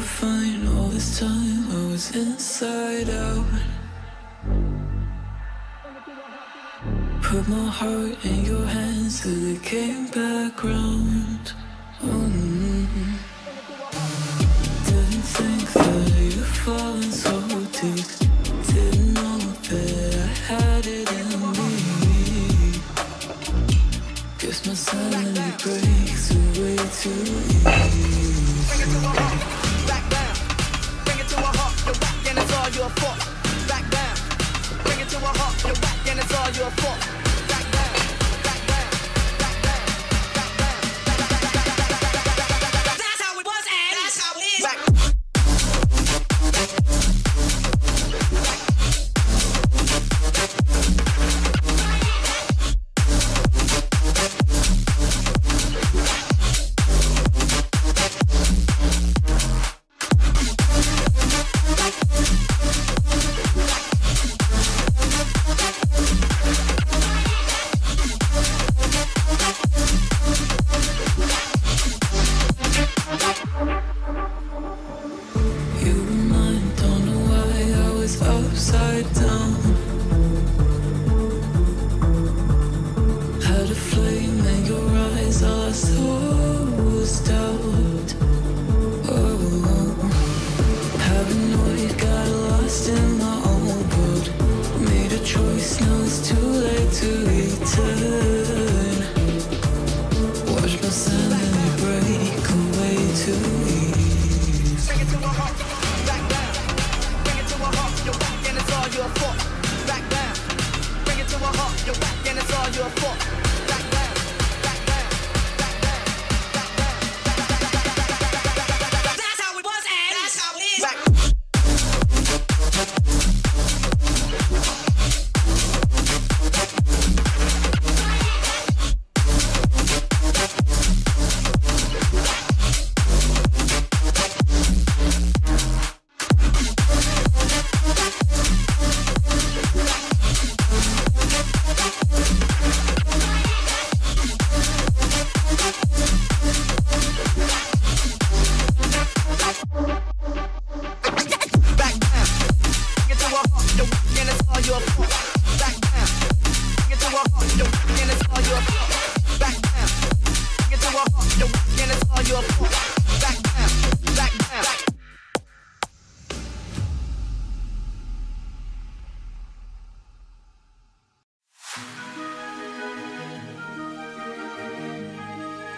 were fine all this time, I was inside out. Put my heart in your hands till it came back round. Didn't think that you'd fallen so deep. Didn't know that I had it in me. Guess my sanity breaks away too easy. Bring it to a heart, back down. Bring it to a heart, you're whack and it's all your fault. Back down. Bring it to a heart, you're whack and it's all your fault. Back down, back down, back down, back down, back down. That's how it was and that's how it is. Back. Upside down, had a flame in your eyes, all I saw was doubt. Oh, paranoid, got lost in my own world. Made a choice, now it's too late to return. Watch my sanity break away too easy. Bring it to a heart, back down. Bring it to a heart, you're whack and it's all your fault. Back down. Bring it to a heart, you're whack and it's all your fault. Back down, back down, back down, back down, back down. That's how it was and that's how it is. Back.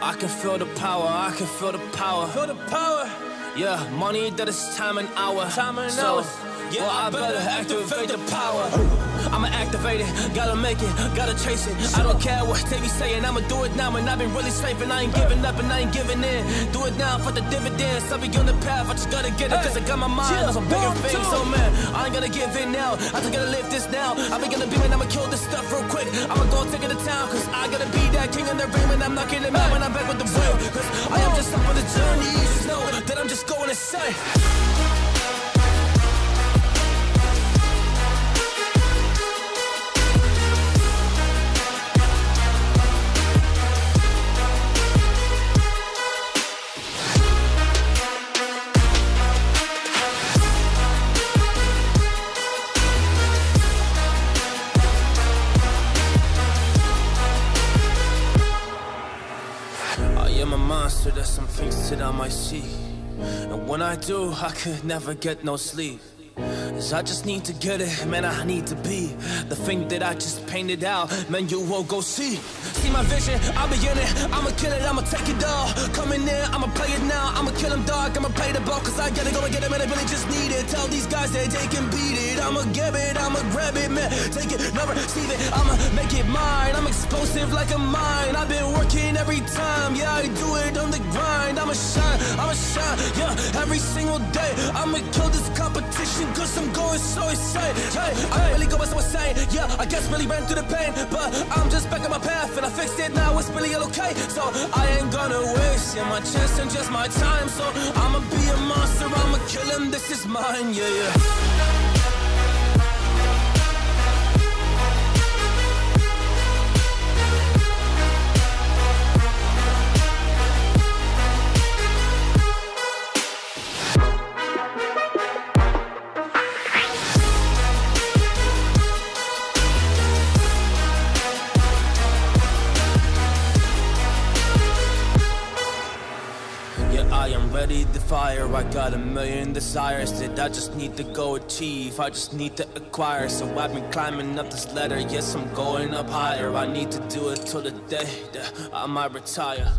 I can feel the power, I can feel the power. Feel the power. Yeah, money that is time and hour. Time and hour. Yeah, well, I better activate the power. I'ma activate it, gotta make it, gotta chase it. I don't care what they be saying, I'ma do it now. And I've been really safe and I ain't giving up and I ain't giving in. Do it now for the dividends, I'll be on the path, I just gotta get it. Cause I got my mind on some bigger things. So man, I ain't gonna give in now, I just gotta live this now. I be gonna be and I'ma kill this stuff real quick. I'ma go take it to town, cause I gotta be that king in the ring. And I'm not kidding out when I'm back with the wheel. Cause I am just up on the journey, you just know that I'm just going insane. There's some things that I might see, and when I do, I could never get no sleep. Cause I just need to get it, man, I need to be the thing that I just painted out, man, you won't go see. See my vision, I'll be in it, I'ma kill it, I'ma take it all. Coming in, I'ma play it now, I'ma kill him dark, I'ma play the ball. Cause I gotta go and get it, man, I really just need it. Tell these guys that they can beat it, I'ma give it, I'ma grab it, man. Take it, never receive it, I'ma make it mine. I'm explosive like a mine, I've been working every time. Yeah, I do it on the grind, I'ma shine, yeah, every single day. I'ma kill this competition cause I'm going so insane. Hey, I really go by so insane. Yeah, I guess really ran through the pain, but I'm just back on my path and I fixed it now, it's really okay. So I ain't gonna waste, yeah, my chance and just my time. So I'ma be a monster, I'ma kill him, this is mine, yeah, yeah. I am ready to fire. I got a million desires that I just need to go achieve. I just need to acquire. So I've been climbing up this ladder. Yes, I'm going up higher. I need to do it till the day that I might retire.